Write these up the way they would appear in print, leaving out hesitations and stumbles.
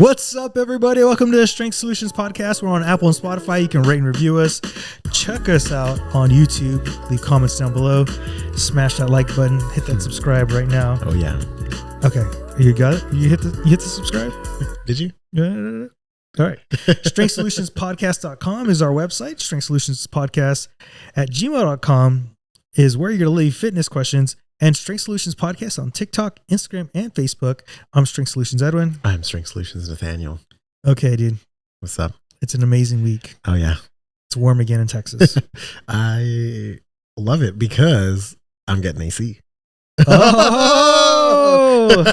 What's up, everybody? Welcome to the Strength Solutions Podcast. We're on Apple and Spotify. You can rate and review us. Check us out on YouTube. Leave comments down below. Smash that like button. Hit that subscribe right now. Oh, yeah. Okay. You got it? You hit the subscribe? Did you? All right. StrengthSolutionsPodcast.com is our website. StrengthSolutionsPodcast@gmail.com is where you're going to leave fitness questions. And Strength Solutions Podcast on TikTok, Instagram, and Facebook. I'm Strength Solutions Edwin. I'm Strength Solutions Nathaniel. Okay, dude. What's up? It's an amazing week. Oh, yeah. It's warm again in Texas. I love it because I'm getting AC. Oh!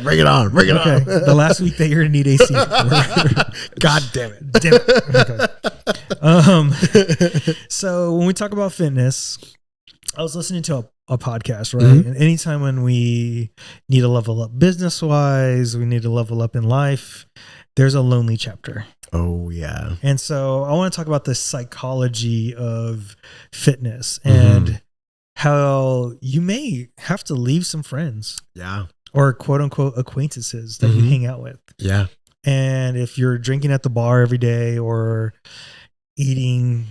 Bring it on. Bring it on. The last week that you're going to need AC. God damn it. Damn it. Okay. So when we talk about fitness, I was listening to a podcast, right? Mm-hmm. And anytime when we need to level up business-wise, we need to level up in life, there's a lonely chapter. Oh, yeah. And so I want to talk about the psychology of fitness and how you may have to leave some friends. Yeah. Or quote unquote acquaintances that you hang out with. Yeah. And if you're drinking at the bar every day or eating,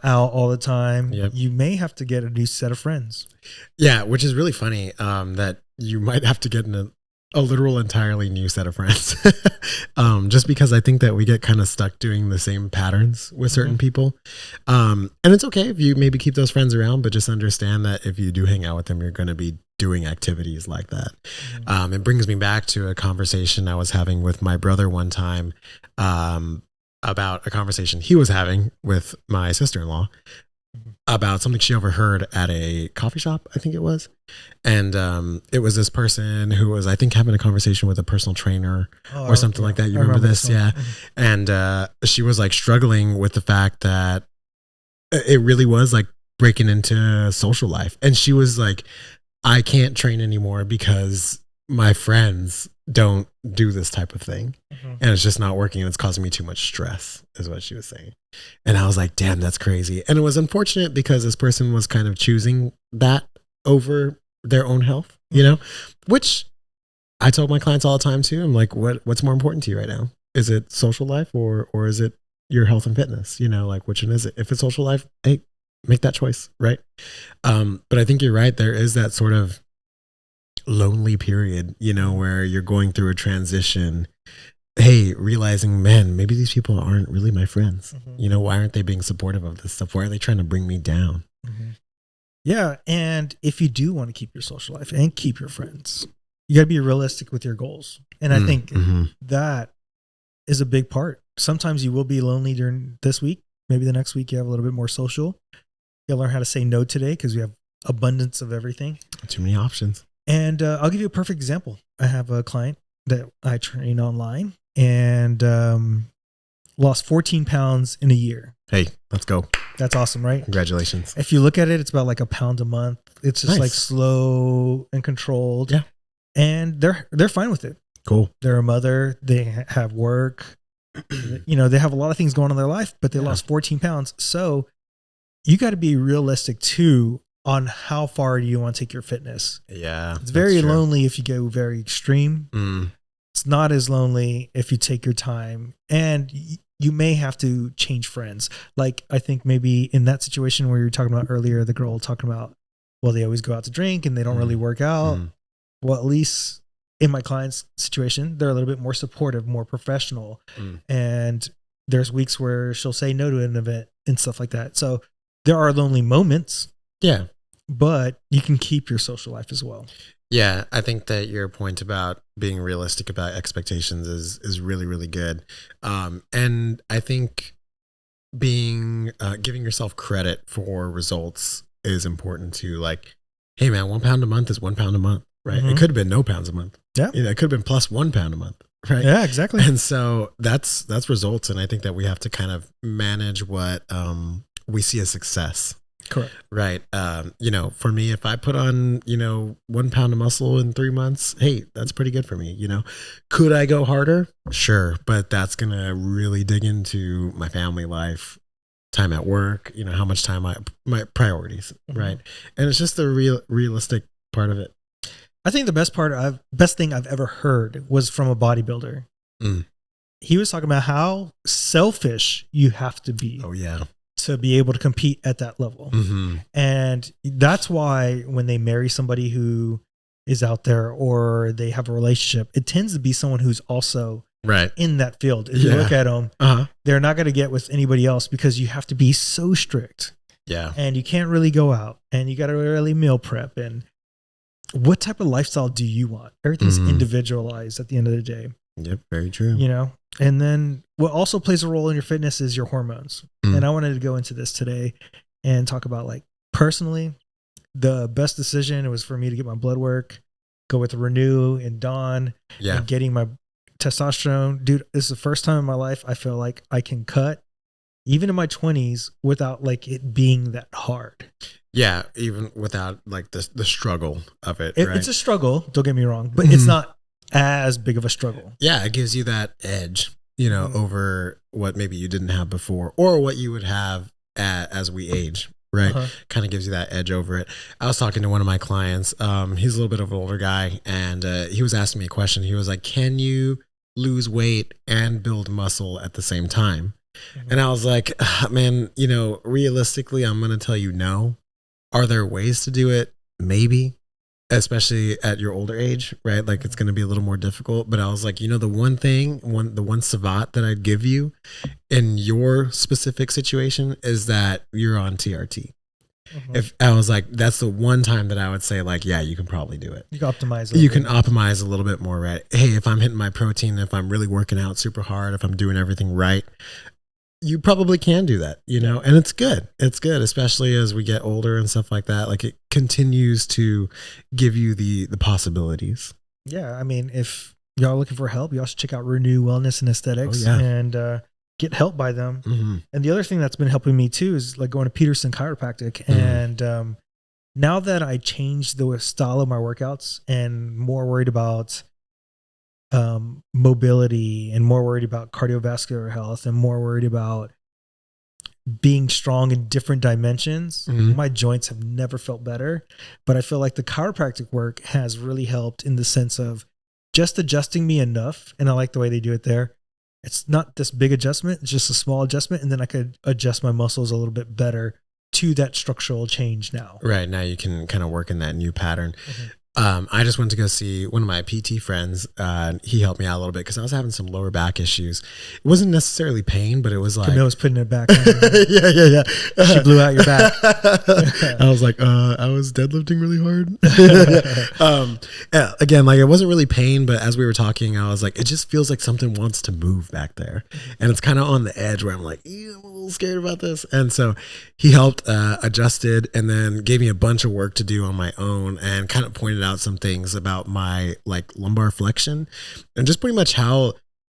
out all the time, you may have to get a new set of friends. Yeah, which is really funny that you might have to get in a literal entirely new set of friends. Just because I think that we get kind of stuck doing the same patterns with certain people. And it's okay if you maybe keep those friends around, but just understand that if you do hang out with them, you're going to be doing activities like that. It brings me back to a conversation I was having with my brother one time about a conversation he was having with my sister-in-law about something she overheard at a coffee shop, I think it was. And it was this person who was, I think, having a conversation with a personal trainer or something like that. You remember this? Yeah. And she was like struggling with the fact that it really was like breaking into social life. And she was like, I can't train anymore because my friends don't do this type of thing. And it's just not working. And it's causing me too much stress is what she was saying. And I was like, damn, that's crazy. And it was unfortunate because this person was kind of choosing that over their own health, which I told my clients all the time too. I'm like, what's more important to you right now? Is it social life or is it your health and fitness? Like, which one is it? If it's social life, hey, make that choice. Right. But I think you're right. There is that sort of lonely period, where you're going through a transition. Hey, realizing, man, maybe these people aren't really my friends. Why aren't they being supportive of this stuff? Why are they trying to bring me down? Yeah. And if you do want to keep your social life and keep your friends, you got to be realistic with your goals. And I think that is a big part. Sometimes you will be lonely during this week. Maybe the next week you have a little bit more social. You'll learn how to say no today because we have abundance of everything. Too many options. And I'll give you a perfect example. I have a client that I train online and lost 14 pounds in a year. Hey, let's go. That's awesome, right? Congratulations. If you look at it, it's about like a pound a month. It's just like slow and controlled. Yeah. And they're fine with it. Cool. They're a mother. They have work. They have a lot of things going on in their life, but they lost 14 pounds. So you got to be realistic too on how far do you want to take your fitness. Yeah. It's very lonely if you go very extreme. It's not as lonely if you take your time, and you may have to change friends. Like I think maybe in that situation where you were talking about earlier, the girl talking about, well, they always go out to drink and they don't really work out. Well, at least in my client's situation, they're a little bit more supportive, more professional. And there's weeks where she'll say no to an event and stuff like that. So there are lonely moments. Yeah. But you can keep your social life as well. Yeah. I think that your point about being realistic about expectations is really, really good. And I think giving yourself credit for results is important too. Like, hey man, 1 pound a month is 1 pound a month, right? It could have been no pounds a month. Yeah. It could have been plus 1 pound a month. Right. Yeah, exactly. And so that's results. And I think that we have to kind of manage what we see as success. Correct. Right. For me, if I put on, 1 pound of muscle in 3 months, hey, that's pretty good for me. Could I go harder? Sure. But that's going to really dig into my family life, time at work, how much time my priorities. Right. And it's just the realistic part of it. I think the best thing I've ever heard was from a bodybuilder. Mm. He was talking about how selfish you have to be Oh yeah. to be able to compete at that level. Mm-hmm. And that's why when they marry somebody who is out there or they have a relationship, it tends to be someone who's also Right. in that field. If you look at them, they're not going to get with anybody else because you have to be so strict. Yeah. And you can't really go out and you got to really meal prep. And what type of lifestyle do you want? Everything's individualized at the end of the day. Yep. Very true. You know? And then what also plays a role in your fitness is your hormones. And I wanted to go into this today and talk about, like, personally, the best decision was for me to get my blood work, go with Renew and Dawn, and getting my testosterone. Dude, this is the first time in my life I feel like I can cut, even in my 20s, without like it being that hard. Yeah, even without like the struggle of it. Right? It's a struggle, don't get me wrong, but it's not as big of a struggle. Yeah, it gives you that edge, you know, over what maybe you didn't have before or what you would have as we age. Right. Kind of gives you that edge over it. I was talking to one of my clients. He's a little bit of an older guy, and he was asking me a question. He was like, can you lose weight and build muscle at the same time? And I was like, man, you know, realistically, I'm going to tell you no. Are there ways to do it? Maybe, especially at your older age, right? Like it's going to be a little more difficult. But I was like, you know, the one savate that I'd give you in your specific situation is that you're on TRT. If I was like, that's the one time that I would say, like, yeah, you can probably do it. You can optimize. Optimize a little bit more, right? Hey, if I'm hitting my protein, if I'm really working out super hard, if I'm doing everything right, you probably can do that, you know, and it's good. It's good, especially as we get older and stuff like that. Like it continues to give you the possibilities. Yeah. I mean, if y'all are looking for help, you also check out Renew Wellness and Aesthetics and get help by them. And the other thing that's been helping me too is like going to Peterson Chiropractic. And now that I changed the style of my workouts and more worried about mobility and more worried about cardiovascular health and more worried about being strong in different dimensions, my joints have never felt better. But I feel like the chiropractic work has really helped in the sense of just adjusting me enough. And I like the way they do it there. It's not this big adjustment. It's just a small adjustment. And then I could adjust my muscles a little bit better to that structural change now. Right. Now you can kind of work in that new pattern. I just went to go see one of my PT friends. He helped me out a little bit because I was having some lower back issues. It wasn't necessarily pain, but it was like Camilla's putting it back on you. yeah. She blew out your back. I was like, I was deadlifting really hard. Again, like it wasn't really pain, but as we were talking, I was like, it just feels like something wants to move back there, and it's kind of on the edge where I'm like, I'm a little scared about this. And so he helped, adjusted, and then gave me a bunch of work to do on my own, and kind of pointed out some things about my like lumbar flexion and just pretty much how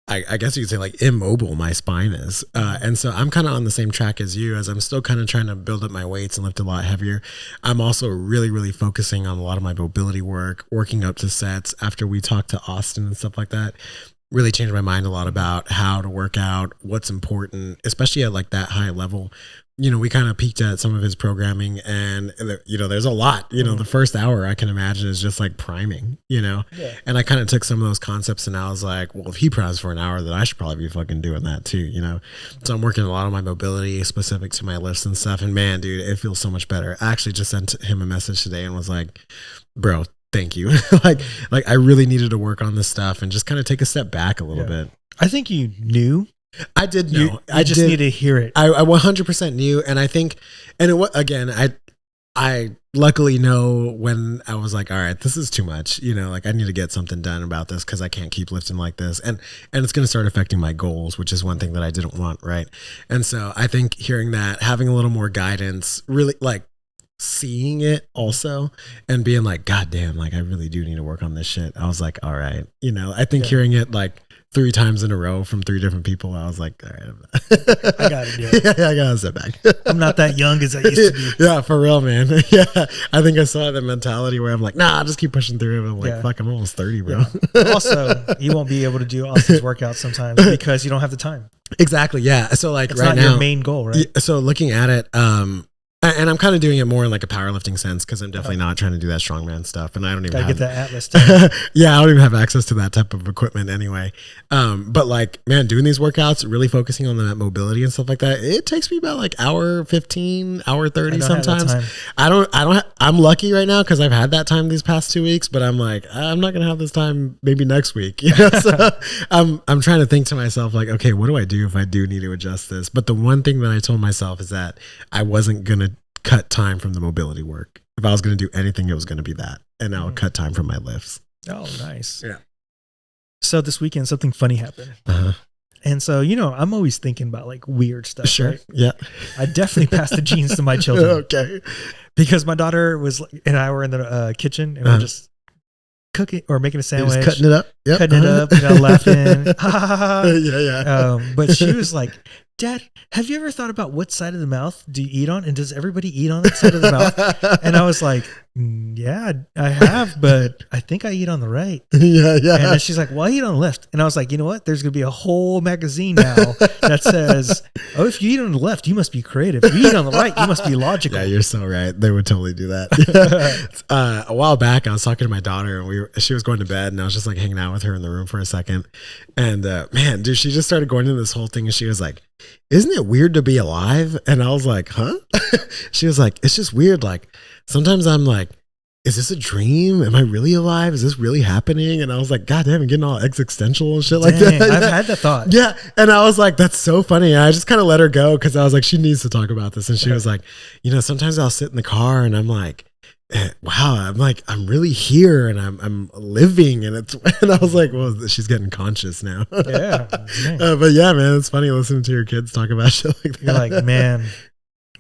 I guess you could say like immobile my spine is. And so I'm kind of on the same track as you, as I'm still kind of trying to build up my weights and lift a lot heavier. I'm also really, really focusing on a lot of my mobility work, working up to sets after we talked to Austin and stuff like that. Really changed my mind a lot about how to work out, what's important, especially at like that high level. You know, we kind of peeked at some of his programming and, you know, there's a lot, you know, the first hour I can imagine is just like priming, you know, and I kind of took some of those concepts and I was like, well, if he primes for an hour, then I should probably be fucking doing that too, you know? So I'm working a lot on my mobility specific to my lifts and stuff. And man, dude, it feels so much better. I actually just sent him a message today and was like, bro, thank you. like I really needed to work on this stuff and just kind of take a step back a little bit. I think you knew. I did know. I just need to hear it. I 100% knew. And I think, and again, I luckily know when I was like, all right, this is too much, you know, like I need to get something done about this because I can't keep lifting like this. And it's going to start affecting my goals, which is one thing that I didn't want. Right. And so I think hearing that, having a little more guidance, really like seeing it also and being like, God damn, like I really do need to work on this shit. I was like, all right, you know, I think hearing it like 3 times in a row from 3 different people, I was like, all right, I got to do it. Yeah, I got to step back. I'm not that young as I used to be. Yeah, for real, man. Yeah, I think I saw the mentality where I'm like, nah, I'll just keep pushing through. I'm like, fuck, I'm almost 30, bro. Yeah. Also, you won't be able to do Austin's workouts sometimes because you don't have the time. Exactly, yeah. So like it's right not now, your main goal, right? So looking at it, And I'm kind of doing it more in like a powerlifting sense because I'm definitely not trying to do that strongman stuff. And I don't even Gotta have get that Atlas too. yeah, I don't even have access to that type of equipment anyway. But like, man, doing these workouts, really focusing on that mobility and stuff like that, it takes me about like hour 15, hour 30 sometimes. I'm lucky right now because I've had that time these past 2 weeks, but I'm like, I'm not going to have this time maybe next week. You know? So I'm trying to think to myself like, okay, what do I do if I do need to adjust this? But the one thing that I told myself is that I wasn't going to cut time from the mobility work. If I was going to do anything, it was going to be that. And I'll cut time from my lifts. Oh, nice. Yeah. So this weekend, something funny happened. And so, you know, I'm always thinking about like weird stuff. Sure. Right? Yeah. I definitely passed the genes to my children. Okay. Because my daughter and I were in the kitchen and we're just cooking or making a sandwich. Just cutting it up. Yep. Cutting it up, you know, laughing. Yeah. But she was like, Dad, have you ever thought about what side of the mouth do you eat on? And does everybody eat on that side of the mouth? And I was like, yeah, I have, but I think I eat on the right. Yeah. And then she's like, well, I eat on the left. And I was like, you know what? There's going to be a whole magazine now that says, oh, if you eat on the left, you must be creative. If you eat on the right, you must be logical. Yeah, you're so right. They would totally do that. A while back, I was talking to my daughter and she was going to bed and I was just like hanging out with her in the room for a second. And man, dude, she just started going into this whole thing and she was like, isn't it weird to be alive? And I was like, huh? She was like, it's just weird. Like sometimes I'm like, is this a dream? Am I really alive? Is this really happening? And I was like, God damn, I'm getting all existential and shit like that. I've had that thought. Yeah. And I was like, that's so funny. And I just kind of let her go because I was like, she needs to talk about this. And she was like, you know, sometimes I'll sit in the car and I'm like, wow, I'm like, I'm really here and I'm living. And I was like, well, she's getting conscious now. Yeah. But yeah, man, it's funny listening to your kids talk about shit like that. You're like, man,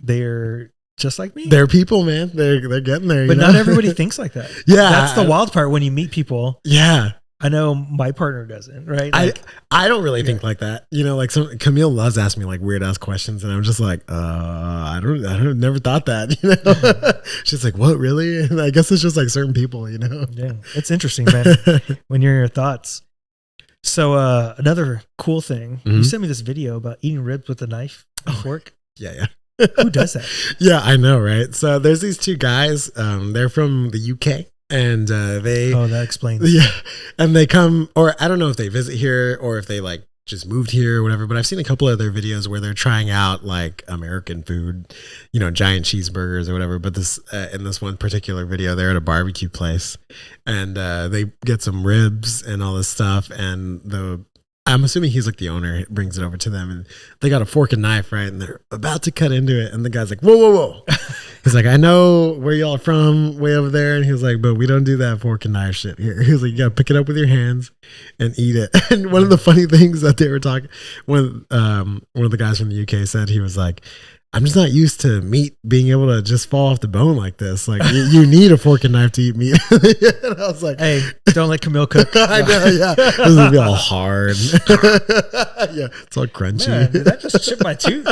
they're just like me. They're people, man. They're getting there. But not everybody thinks like that. Yeah. That's the wild part when you meet people. Yeah. I know my partner doesn't, right? Like, I don't really think like that. You know, like Camille loves asking me like weird ass questions, and I'm just like, I don't, never thought that. You know, she's like, what, really? And I guess it's just like certain people, you know. Yeah, it's interesting, man. When you're in your thoughts. So another cool thing, you sent me this video about eating ribs with a knife and fork. Yeah. Who does that? Yeah, I know, right? So there's these two guys. They're from the UK. And that explains. Yeah. And they come, or I don't know if they visit here or if they like just moved here or whatever, but I've seen a couple of their videos where they're trying out like American food, you know, giant cheeseburgers or whatever. But this, in this one particular video, they're at a barbecue place and they get some ribs and all this stuff. And I'm assuming he's like the owner, brings it over to them and they got a fork and knife, right? And they're about to cut into it. And the guy's like, whoa. He's like, I know where y'all are from, way over there. And he was like, but we don't do that fork and knife shit here. He was like, you got to pick it up with your hands and eat it. And one of the funny things that they were talking, one of the guys from the UK said, he was like, I'm just not used to meat being able to just fall off the bone like this. Like you need a fork and knife to eat meat. And I was like, hey, don't let Camille cook. I know, yeah. This is gonna be all hard. Yeah, it's all crunchy. Man, did that just chip my tooth?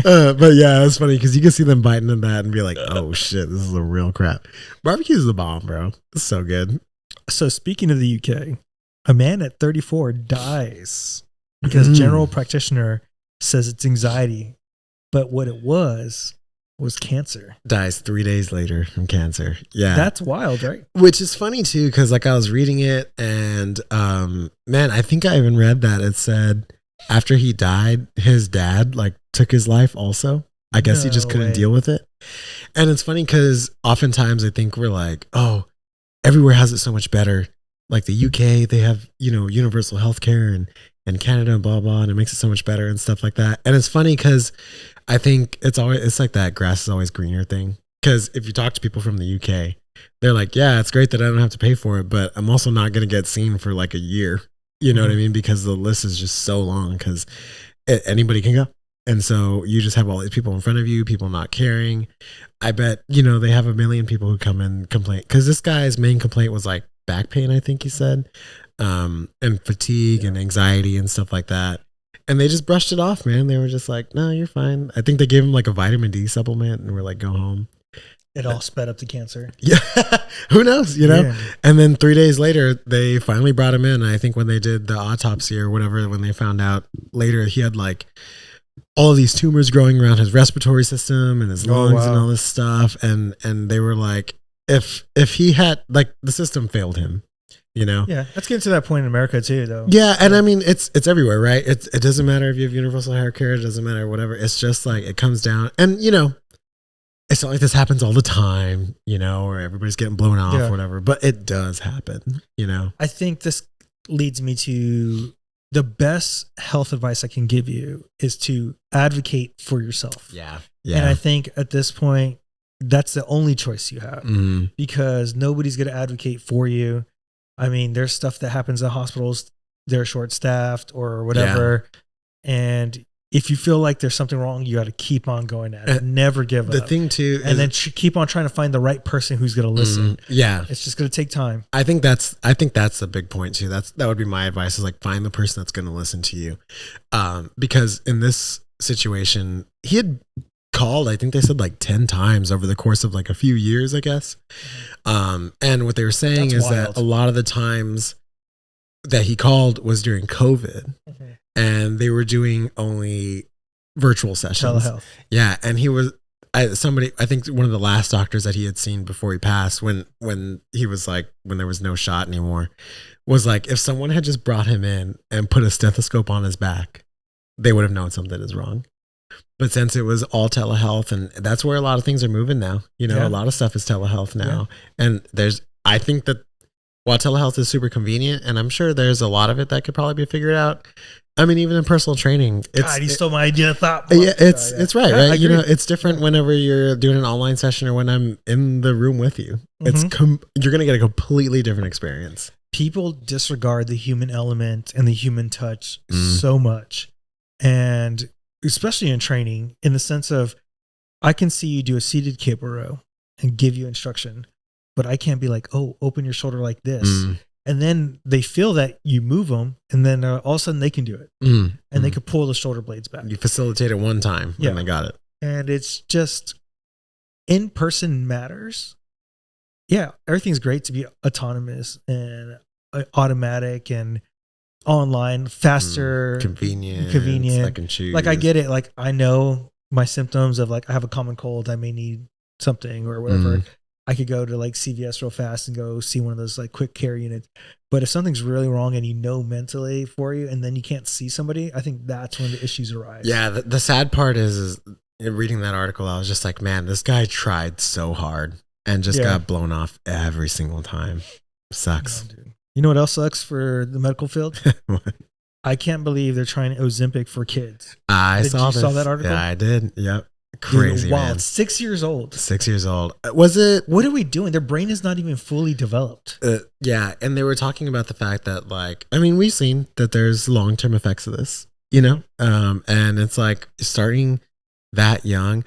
But yeah, it's funny because you can see them biting in that and be like, oh shit, this is a real crap. Barbecue is the bomb, bro. It's so good. So speaking of the UK, a man at 34 dies because general practitioner says it's anxiety. But what it was cancer. Dies 3 days later from cancer. Yeah. That's wild, right? Which is funny too, because like I was reading it and man, I think I even read that it said after he died, his dad like took his life also. I guess he just couldn't deal with it. And it's funny because oftentimes I think we're like, oh, everywhere has it so much better. Like the UK, they have, you know, universal healthcare and Canada and blah, blah, and it makes it so much better and stuff like that. And it's funny because I think it's like that grass is always greener thing. Because if you talk to people from the UK, they're like, yeah, it's great that I don't have to pay for it, but I'm also not going to get seen for like a year. You know what I mean? Because the list is just so long because anybody can go. And so you just have all these people in front of you, people not caring. I bet, you know, they have a million people who come and complain. Because this guy's main complaint was like back pain, I think he said, and fatigue and anxiety and stuff like that. And they just brushed it off, man. They were just like, no, you're fine. I think they gave him like a vitamin D supplement and were like, go home. It all sped up the cancer. Yeah. Who knows, you know? Yeah. And then 3 days later, they finally brought him in. I think when they did the autopsy or whatever, when they found out later, he had like all of these tumors growing around his respiratory system and his lungs and all this stuff. And they were like, if he had, like, the system failed him, you know? Yeah. Let's get to that point in America too, though. Yeah. And I mean, it's everywhere, right? It doesn't matter if you have universal health care. It doesn't matter, whatever. It's just like, it comes down and, you know, it's not like this happens all the time, you know, or everybody's getting blown off or whatever, but it does happen, you know? I think this leads me to the best health advice I can give you is to advocate for yourself. Yeah. And I think at this point, that's the only choice you have because nobody's going to advocate for you. I mean, there's stuff that happens in hospitals. They're short staffed or whatever. And if you feel like there's something wrong, you got to keep on going at it. Never give up. The thing too, and then keep on trying to find the right person who's going to listen. Yeah, it's just going to take time. I think that's a big point too. That would be my advice: is like find the person that's going to listen to you, because in this situation, he had called. I think they said like 10 times over the course of like a few years, I guess. And what they were saying is that a lot of the times that he called was during COVID. And they were doing only virtual sessions. Telehealth. Yeah. And he was, I think one of the last doctors that he had seen before he passed, when he was like, when there was no shot anymore, was like, if someone had just brought him in and put a stethoscope on his back, they would have known something is wrong. But since it was all telehealth, and that's where a lot of things are moving now, you know, a lot of stuff is telehealth now. Yeah. And I think that while telehealth is super convenient, and I'm sure there's a lot of it that could probably be figured out. I mean, even in personal training, you stole my idea of thought. Yeah, it's right, right? You know, it's different whenever you're doing an online session or when I'm in the room with you. It's you're going to get a completely different experience. People disregard the human element and the human touch so much. And especially in training, in the sense of, I can see you do a seated cable row and give you instruction, but I can't be like, oh, open your shoulder like this. And then they feel that you move them, and then all of a sudden they can do it. And they could pull the shoulder blades back. You facilitate it one time, and they got it. And it's just, in-person matters. Yeah, everything's great to be autonomous and automatic and online, faster, convenient. I can choose. Like, I get it. Like, I know my symptoms of, like, I have a common cold, I may need something or whatever. I could go to like CVS real fast and go see one of those like quick care units. But if something's really wrong and you know mentally for you, and then you can't see somebody, I think that's when the issues arise. Yeah. The sad part is reading that article, I was just like, man, this guy tried so hard and just got blown off every single time. Sucks. Yeah, you know what else sucks for the medical field? I can't believe they're trying Ozempic for kids. I saw that article? Yeah, I did. Yep. Crazy, wow, man. 6 years old. 6 years old. Was it? What are we doing? Their brain is not even fully developed. Yeah. And they were talking about the fact that, like, I mean, we've seen that there's long-term effects of this, you know? And it's like starting that young.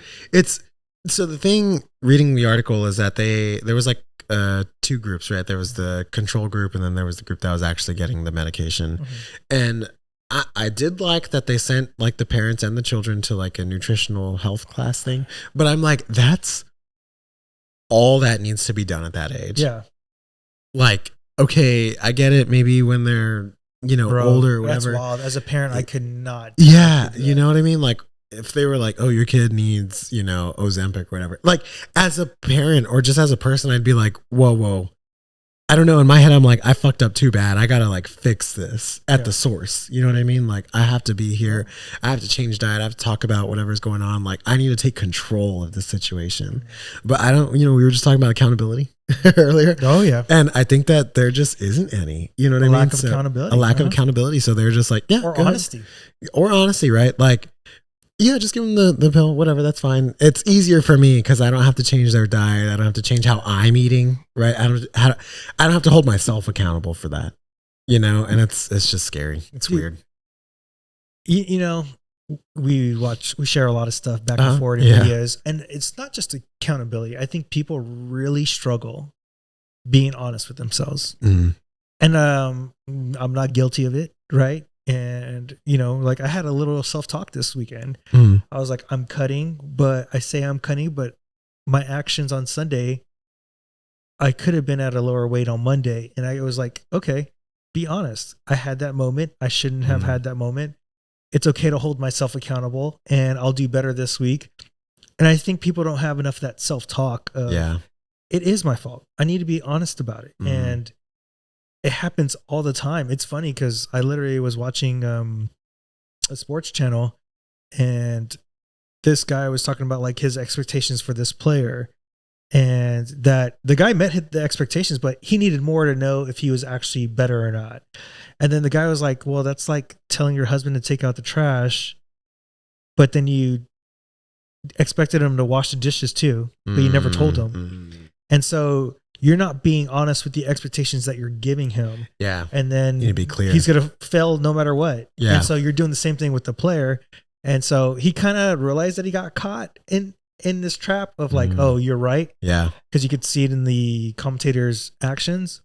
So the thing reading the article is that there was like 2 groups, right? There was the control group, and then there was the group that was actually getting the medication. And I did like that they sent like the parents and the children to like a nutritional health class thing, but I'm like, that's all that needs to be done at that age. Yeah. Like, okay, I get it. Maybe when they're, you know, older or whatever. That's wild. As a parent, I could not. Yeah. You know what I mean? Like, if they were like, oh, your kid needs, you know, Ozempic or whatever. Like, as a parent or just as a person, I'd be like, whoa. I don't know. In my head, I'm like, I fucked up too bad. I got to like fix this at the source. You know what I mean? Like, I have to be here. I have to change diet. I have to talk about whatever's going on. Like, I need to take control of the situation. But I don't, you know, we were just talking about accountability earlier. Oh, yeah. And I think that there just isn't any. You know what I mean? Lack of accountability. A lack of accountability. So they're just like, yeah. Or honesty. Or honesty, right? Like, yeah, just give them the pill, whatever, that's fine. It's easier for me because I don't have to change their diet. I don't have to change how I'm eating, right? I don't have to hold myself accountable for that, you know? And it's just scary. It's weird. You know, we share a lot of stuff back and forth in videos, and it's not just accountability. I think people really struggle being honest with themselves. And I'm not guilty of it, right? And, you know, like I had a little self-talk this weekend. I was like, I'm cutting, but I say I'm cutting, but my actions on Sunday, I could have been at a lower weight on Monday. And I was like, okay, be honest. I had that moment. I shouldn't have had that moment. it's okay to hold myself accountable and I'll do better this week. And I think people don't have enough of that self-talk of, it is my fault. I need to be honest about it. And it happens all the time. It's funny because I literally was watching a sports channel, and this guy was talking about like his expectations for this player, and that the guy met the expectations, but he needed more to know if he was actually better or not. And then the guy was like, well, that's like telling your husband to take out the trash, but then you expected him to wash the dishes too, but you never told him. And so you're not being honest with the expectations that you're giving him. Yeah. And then you need to be clear. He's going to fail no matter what. Yeah. And so you're doing the same thing with the player. And so he kind of realized that he got caught in this trap of like, oh, you're right. Yeah. Because you could see it in the commentator's actions.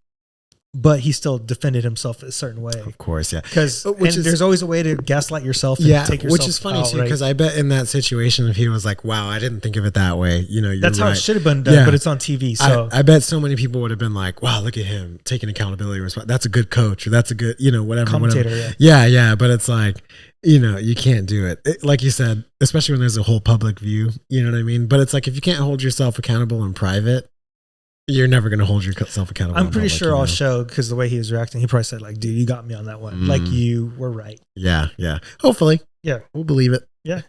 But he still defended himself a certain way. Of course, yeah. Because there's always a way to gaslight yourself and take yourself which is funny out, too, because I bet in that situation, if he was like, wow, I didn't think of it that way. You know, that's how it should have been done, but it's on TV. So I bet so many people would have been like, wow, look at him taking accountability. That's a good coach, or that's a good, whatever. Commentator, yeah. But it's like, you can't do it. Like you said, especially when there's a whole public view, you know what I mean? But it's like, if you can't hold yourself accountable in private, you're never going to hold yourself accountable. I'm pretty sure I'll show, because the way he was reacting, he probably said like, dude, you got me on that one. Like, you were right. Yeah. Hopefully. Yeah. We'll believe it. Yeah.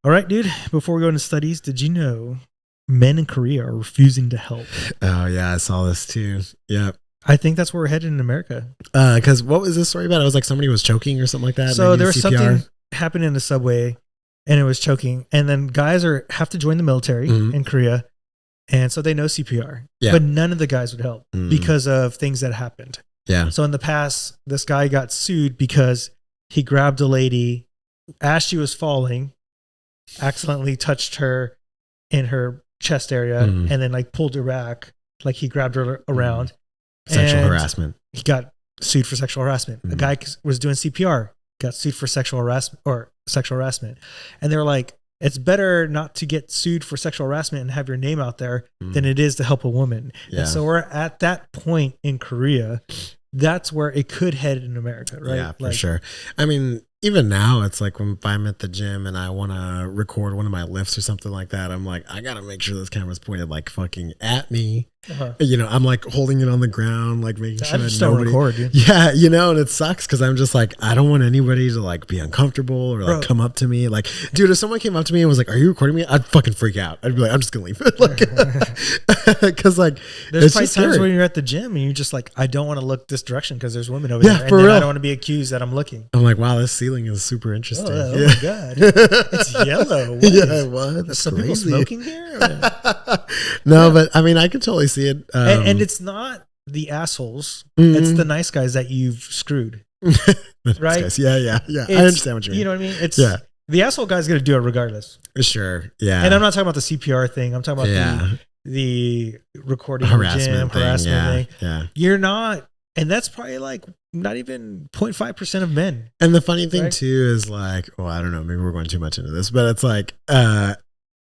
All right, dude. Before we go into studies, did you know men in Korea are refusing to help? Oh, yeah. I saw this too. Yeah. I think that's where we're headed in America. Because what was this story about? It was like somebody was choking or something like that. So there was something happening in the subway and it was choking. And then guys have to join the military in Korea. And so they know CPR, but none of the guys would help because of things that happened. Yeah. So in the past, this guy got sued because he grabbed a lady as she was falling, accidentally touched her in her chest area, and then like pulled her back, like he grabbed her around. Sexual harassment. He got sued for sexual harassment. A guy was doing CPR, got sued for sexual harassment. And they were like, it's better not to get sued for sexual harassment and have your name out there than it is to help a woman. Yeah. And so we're at that point in Korea. That's where it could head in America, right? Yeah, for sure. I mean, even now, it's like if I'm at the gym and I want to record one of my lifts or something like that, I'm like, I got to make sure this camera's pointed like fucking at me. I'm like holding it on the ground, like making sure that nobody record, dude. Yeah, and it sucks because I'm just like, I don't want anybody to like be uncomfortable or like come up to me. Like, dude, if someone came up to me and was like, "Are you recording me?" I'd fucking freak out. I'd be like, I'm just gonna leave it, like, because like there's probably times when you're at the gym and you're just like, I don't want to look this direction because there's women over there, and then I don't want to be accused that I'm looking. I'm like, wow, this ceiling is super interesting. Oh my god, it's yellow. What? That's some crazy. People smoking here? No, but I mean, I can totally see it. And it's not the assholes; it's the nice guys that you've screwed, right? Guys. Yeah. I understand what you mean. You know what I mean? It's the asshole guy's going to do it regardless. Sure. Yeah. And I'm not talking about the CPR thing. I'm talking about the recording harassment thing. Yeah. You're not, and that's probably like not even 0.5% of men. And the funny thing too is like, well, I don't know, maybe we're going too much into this, but it's like,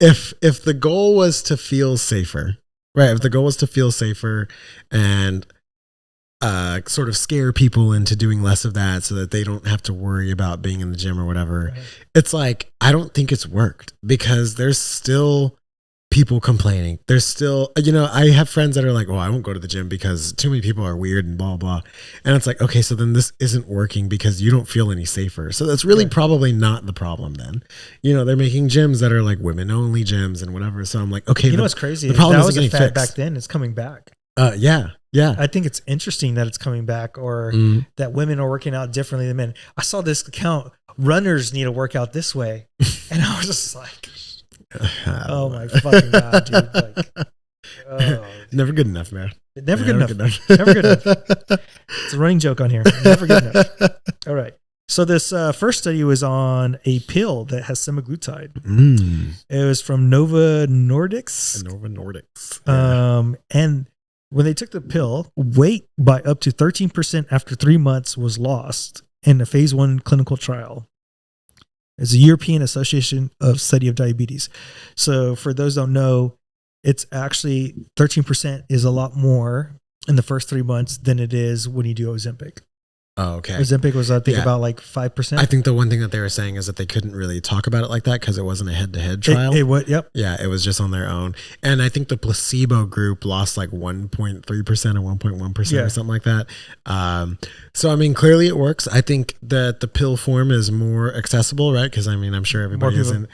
if the goal was to feel safer. Right. If the goal was to feel safer and sort of scare people into doing less of that so that they don't have to worry about being in the gym or whatever, it's like, I don't think it's worked because there's still people complaining. There's still, I have friends that are like, oh, I won't go to the gym because too many people are weird and blah, blah. And it's like, okay, so then this isn't working because you don't feel any safer. So that's really probably not the problem then. They're making gyms that are like women only gyms and whatever. So I'm like, okay. You know what's crazy? The problem that was a fad fixed. back then. It's coming back. Yeah. I think it's interesting that it's coming back or that women are working out differently than men. I saw this account, runners need to work out this way. And I was just like, oh my fucking god, dude! Never good enough, man. Never good enough. Never good enough. It's a running joke on here. Never good enough. All right. So this first study was on a pill that has semaglutide. It was from Novo Nordisk. And when they took the pill, weight by up to 13% after 3 months was lost in a phase 1 clinical trial. It's a European Association of Study of Diabetes. So for those who don't know, it's actually 13% is a lot more in the first 3 months than it is when you do Ozempic. Oh, okay. Ozempic was, I think, about like 5%. I think the one thing that they were saying is that they couldn't really talk about it like that because it wasn't a head-to-head trial. It was, yep. Yeah, it was just on their own. And I think the placebo group lost like 1.3% or 1.1% or something like that. So, I mean, clearly it works. I think that the pill form is more accessible, right? Because, I mean, I'm sure everybody isn't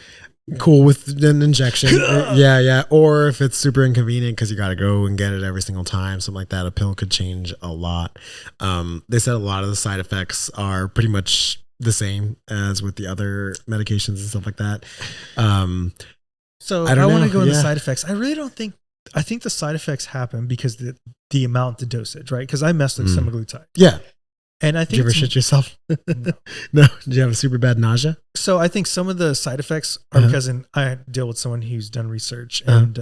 cool with an injection. Yeah. Or if it's super inconvenient because you got to go and get it every single time, something like that, a pill could change a lot. They said a lot of the side effects are pretty much the same as with the other medications and stuff like that. So I want to go into side effects. I really don't think, I think the side effects happen because the amount, the dosage, right? Because I messed with semaglutide. Yeah. And I think, did you ever shit yourself? No. No. Did you have a super bad nausea? So I think some of the side effects are because I deal with someone who's done research and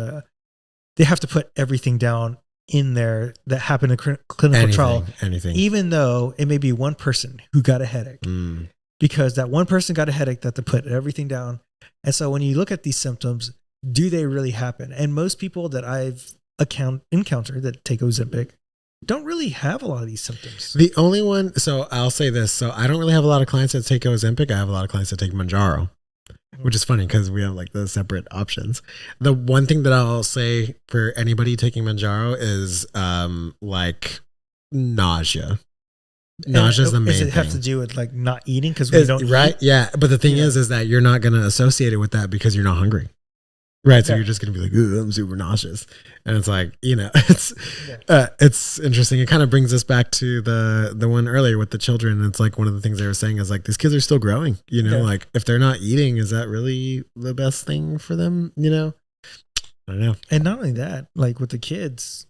they have to put everything down in there that happened in clinical trial. Anything. Even though it may be one person who got a headache. Because that one person got a headache that they put everything down. And so when you look at these symptoms, do they really happen? And most people that I've encountered that take Ozempic don't really have a lot of these symptoms. The only one, so I'll say this. So I don't really have a lot of clients that take Ozempic. I have a lot of clients that take Mounjaro, which is funny because we have like the separate options. The one thing that I'll say for anybody taking Mounjaro is like nausea. Nausea is the main thing. Does it have to do with like not eating because we don't right? eat? Yeah. But the thing is that you're not going to associate it with that because you're not hungry. Right. So you're just going to be like, I'm super nauseous. And it's like, it's interesting. It kind of brings us back to the one earlier with the children. It's like one of the things they were saying is like, these kids are still growing, like if they're not eating, is that really the best thing for them? I don't know. And not only that, like with the kids,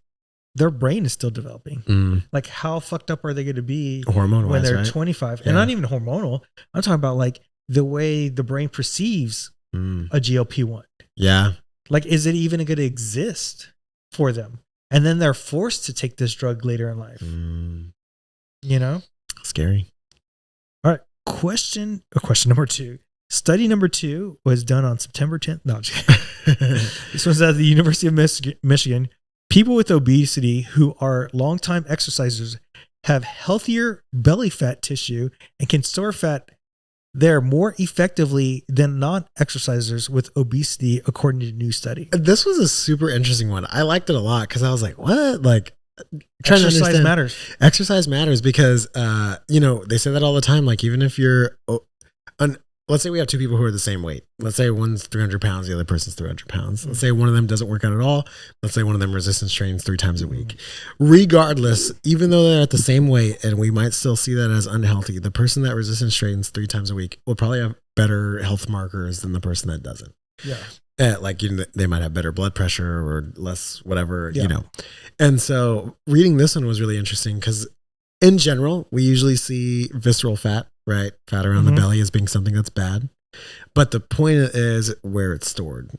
their brain is still developing. Like how fucked up are they going to be hormonal when they're right? 25? Yeah. And not even hormonal. I'm talking about like the way the brain perceives a GLP-1. Yeah. Like, is it even going to exist for them? And then they're forced to take this drug later in life. Scary. All right. Question number 2. Study number 2 was done on September 10th. No, this was at the University of Michigan. People with obesity who are longtime exercisers have healthier belly fat tissue and can store fat there more effectively than non-exercisers with obesity, according to a new study. This was a super interesting one. I liked it a lot because I was like, what? Like, exercise matters. Exercise matters because, they say that all the time. Like, even if you're, let's say we have two people who are the same weight. Let's say one's 300 pounds, the other person's 300 pounds. Let's say one of them doesn't work out at all. Let's say one of them resistance trains 3 times a week. Regardless, even though they're at the same weight, and we might still see that as unhealthy, the person that resistance trains 3 times a week will probably have better health markers than the person that doesn't. Yeah. They might have better blood pressure or less whatever, And so reading this one was really interesting because in general, we usually see visceral fat, right? Fat around the belly as being something that's bad. But the point is where it's stored.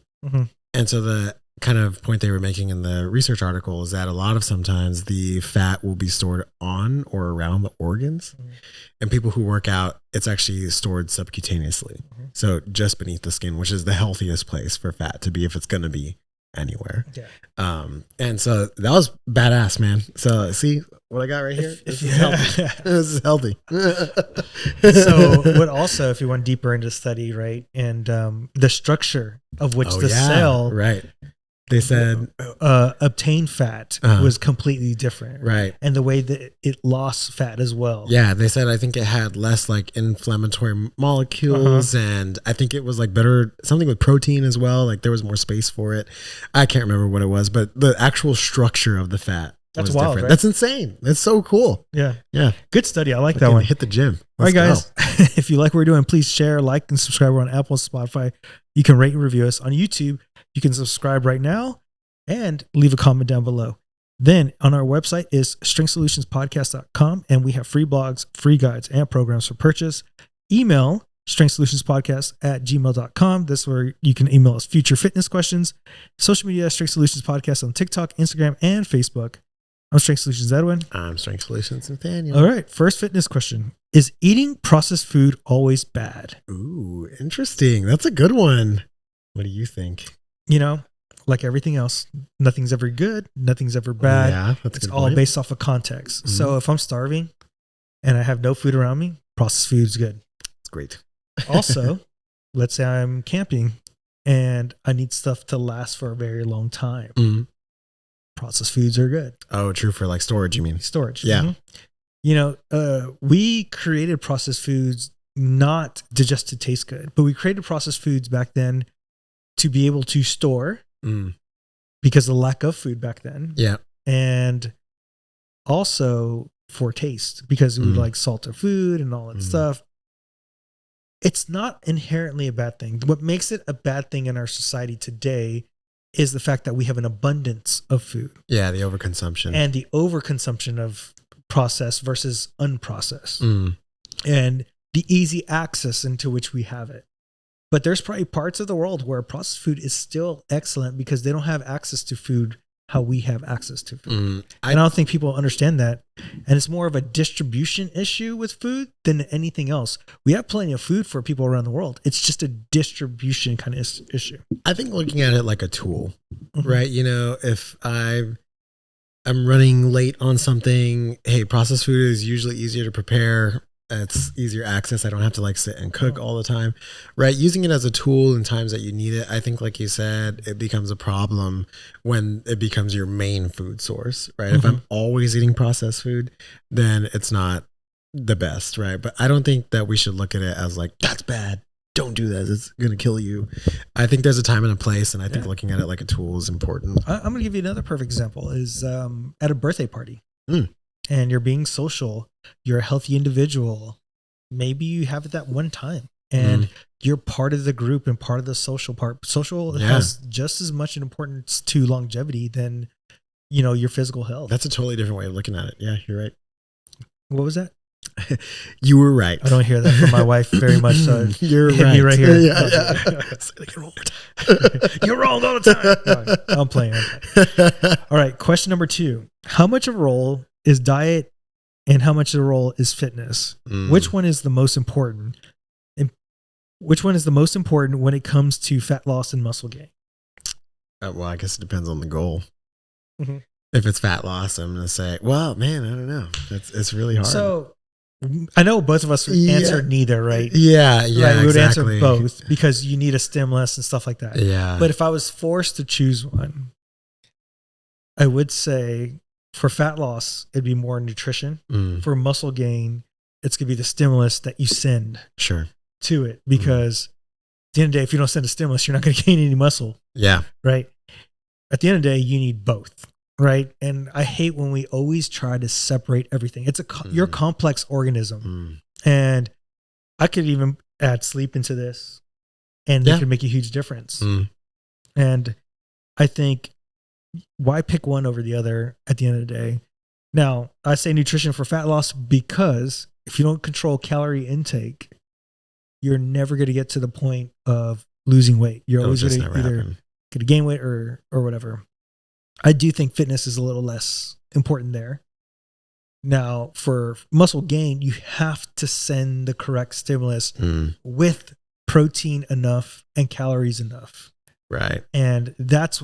And so the kind of point they were making in the research article is that a lot of sometimes the fat will be stored on or around the organs. And people who work out, it's actually stored subcutaneously. So just beneath the skin, which is the healthiest place for fat to be if it's going to be anywhere. And so that was badass, man. So see what I got right here? This is healthy. This is healthy. So what also, if you went deeper into study, right, and the structure of which cell, right, they said obtained fat was completely different, right, and the way that it lost fat as well. Yeah, they said I think it had less like inflammatory molecules, and I think it was like better something with protein as well. Like there was more space for it. I can't remember what it was, but the actual structure of the fat. That's wild, different. Right? That's insane. That's so cool. Yeah. Good study. I like that one. Hit the gym. All right, guys. If you like what we're doing, please share, like, and subscribe. We're on Apple, Spotify. You can rate and review us on YouTube. You can subscribe right now and leave a comment down below. Then on our website is strengthsolutionspodcast.com, and we have free blogs, free guides, and programs for purchase. Email strengthsolutionspodcast@gmail.com. That's where you can email us future fitness questions. Social media, Strength Solutions Podcast on TikTok, Instagram, and Facebook. I'm Strength Solutions Edwin. I'm Strength Solutions Nathaniel. All right. First fitness question. Is eating processed food always bad? Ooh, interesting. That's a good one. What do you think? Like everything else, nothing's ever good. Nothing's ever bad. Yeah, that's it's all based off of context. So if I'm starving, and I have no food around me, processed food is good. It's great. Also, let's say I'm camping and I need stuff to last for a very long time. Mm. Processed foods are good. Oh, true, for like storage, you mean? Storage. Yeah. Mm-hmm. You know, we created processed foods not just to taste good, but we created processed foods back then to be able to store because of the lack of food back then. Yeah. And also for taste because we like salted food and all that stuff. It's not inherently a bad thing. What makes it a bad thing in our society today is the fact that we have an abundance of food. Yeah, the overconsumption. And the overconsumption of processed versus unprocessed. And the easy access into which we have it. But there's probably parts of the world where processed food is still excellent because they don't have access to food how we have access to food. I don't think people understand that. And it's more of a distribution issue with food than anything else. We have plenty of food for people around the world. It's just a distribution kind of issue. I think looking at it like a tool, right? You know, if I'm running late on something, hey, processed food is usually easier to prepare. It's easier access. I don't have to like sit and cook all the time, right? Using it as a tool in times that you need it. I think, like you said, it becomes a problem when it becomes your main food source, right? If I'm always eating processed food, then it's not the best, right? But I don't think that we should look at it as like, that's bad. Don't do that. It's going to kill you. I think there's a time and a place. And I think looking at it like a tool is important. I'm going to give you another perfect example is at a birthday party. And you're being social, you're a healthy individual. Maybe you have it that one time and you're part of the group and part of the social part. Social has just as much importance to longevity than, you know, your physical health. That's a totally different way of looking at it. Yeah, you're right. What was that? You were right. I don't hear that from my wife very much. So you're hit right. me right here. Yeah. You're wrong all the time. No, I'm playing. All right. Question number 2. How much of a role is diet and how much of the role is fitness? Which one is the most important? And which one is the most important when it comes to fat loss and muscle gain? Well, I guess it depends on the goal. If it's fat loss, I'm going to say, well, man, I don't know. It's really hard. So I know both of us answered neither, right? Yeah, right? We would exactly. answer both because you need a stimulus and stuff like that. Yeah. But if I was forced to choose one, I would say for fat loss, it'd be more nutrition. For muscle gain, it's going to be the stimulus that you send to it. Because at the end of the day, if you don't send a stimulus, you're not going to gain any muscle. Yeah. Right? At the end of the day, you need both. Right. And I hate when we always try to separate everything. It's you're a complex organism. And I could even add sleep into this and it could make a huge difference. And I think why pick one over the other at the end of the day? Now, I say nutrition for fat loss because if you don't control calorie intake, you're never going to get to the point of losing weight. You're always going to either going to gain weight or whatever. I do think fitness is a little less important there. Now, for muscle gain, you have to send the correct stimulus with protein enough and calories enough. Right. And that's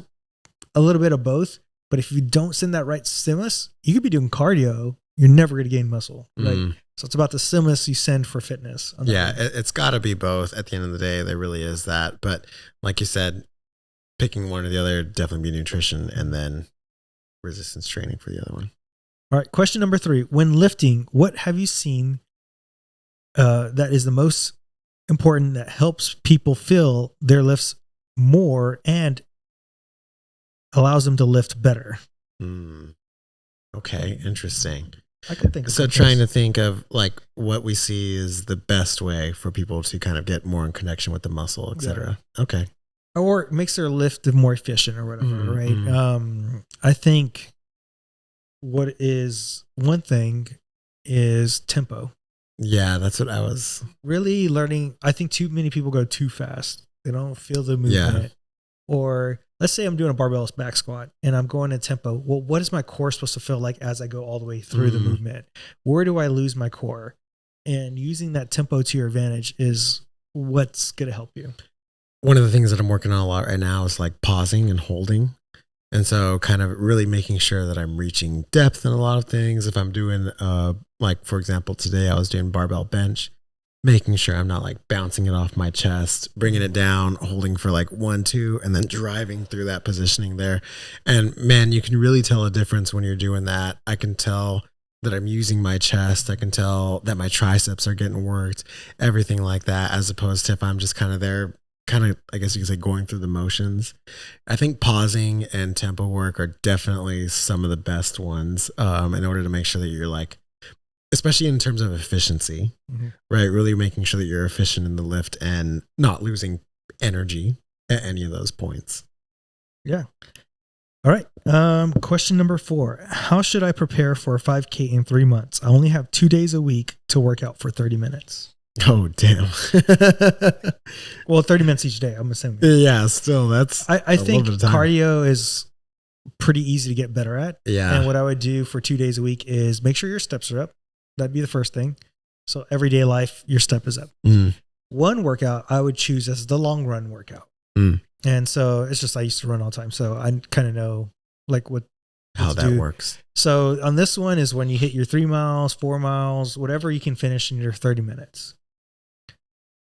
a little bit of both. But if you don't send that right stimulus, you could be doing cardio. You're never going to gain muscle. Right. So it's about the stimulus you send for fitness. Yeah, it's got to be both. At the end of the day, there really is that. But like you said, picking one or the other, definitely be nutrition and then resistance training for the other one. All right. Question number 3. When lifting, what have you seen that is the most important that helps people feel their lifts more and allows them to lift better? Okay. Interesting. I could think of so trying to think of like what we see is the best way for people to kind of get more in connection with the muscle, etc. Okay. Or it makes their lift more efficient or whatever, right? I think what is one thing is tempo. Yeah, that's what I was really learning. I think too many people go too fast. They don't feel the movement. Or let's say I'm doing a barbell back squat and I'm going in tempo. Well, what is my core supposed to feel like as I go all the way through the movement? Where do I lose my core? And using that tempo to your advantage is what's going to help you. One of the things that I'm working on a lot right now is like pausing and holding. And so kind of really making sure that I'm reaching depth in a lot of things. If I'm doing a Like, for example, today I was doing barbell bench, making sure I'm not like bouncing it off my chest, bringing it down, holding for like 1, 2, and then driving through that positioning there. And man, you can really tell a difference when you're doing that. I can tell that I'm using my chest. I can tell that my triceps are getting worked, everything like that, as opposed to if I'm just kind of there, kind of, I guess you could say, going through the motions. I think pausing and tempo work are definitely some of the best ones in order to make sure that you're like, especially in terms of efficiency, right? Really making sure that you're efficient in the lift and not losing energy at any of those points. Yeah. All right. Question number 4. How should I prepare for a 5K in 3 months? I only have 2 days a week to work out for 30 minutes. Oh, damn. Well, 30 minutes each day, I'm assuming. Yeah, still, that's I think cardio is pretty easy to get better at. Yeah. And what I would do for 2 days a week is make sure your steps are up. That'd be the first thing. So everyday life, your step is up. One workout I would choose as the long run workout. And so it's just, I used to run all the time. So I kind of know like how that works. So on this one is when you hit your 3 miles, 4 miles, whatever you can finish in your 30 minutes.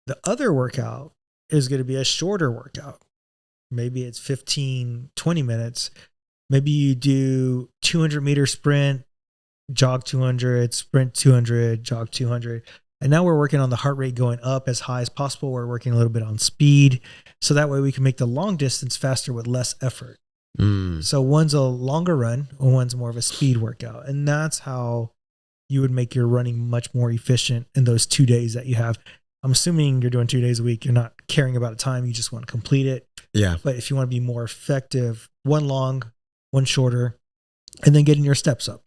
The other workout is going to be a shorter workout. Maybe it's 15, 20 minutes. Maybe you do 200-meter sprint, jog 200, sprint 200, jog 200. And now we're working on the heart rate going up as high as possible. We're working a little bit on speed. So that way we can make the long distance faster with less effort. So one's a longer run and one's more of a speed workout. And that's how you would make your running much more efficient in those 2 days that you have. I'm assuming you're doing 2 days a week. You're not caring about a time. You just want to complete it. Yeah. But if you want to be more effective, one long, one shorter, and then getting your steps up.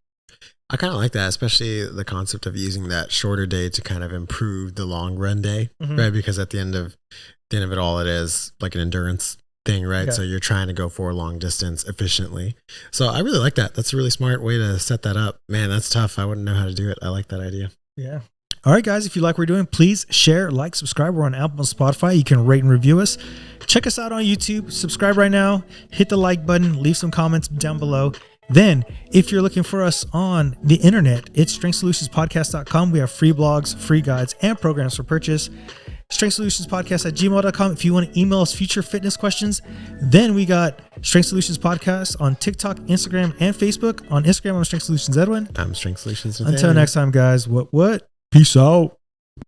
I kind of like that, especially the concept of using that shorter day to kind of improve the long run day, right? Because at the end of it all, it is like an endurance thing, right? Yeah. So you're trying to go for a long distance efficiently. So I really like that. That's a really smart way to set that up. Man, that's tough. I wouldn't know how to do it. I like that idea. Yeah. All right, guys, if you like what we're doing, please share, like, subscribe. We're on Apple and Spotify. You can rate and review us. Check us out on YouTube. Subscribe right now. Hit the like button. Leave some comments down below. Then, if you're looking for us on the internet, it's strengthsolutionspodcast.com. We have free blogs, free guides, and programs for purchase. strengthsolutionspodcast@gmail.com. If you want to email us future fitness questions, then we got Strength Solutions Podcast on TikTok, Instagram, and Facebook. On Instagram, I'm Strength Solutions Edwin. I'm Strength Solutions Nathaniel. Until next time, guys, what? Peace out.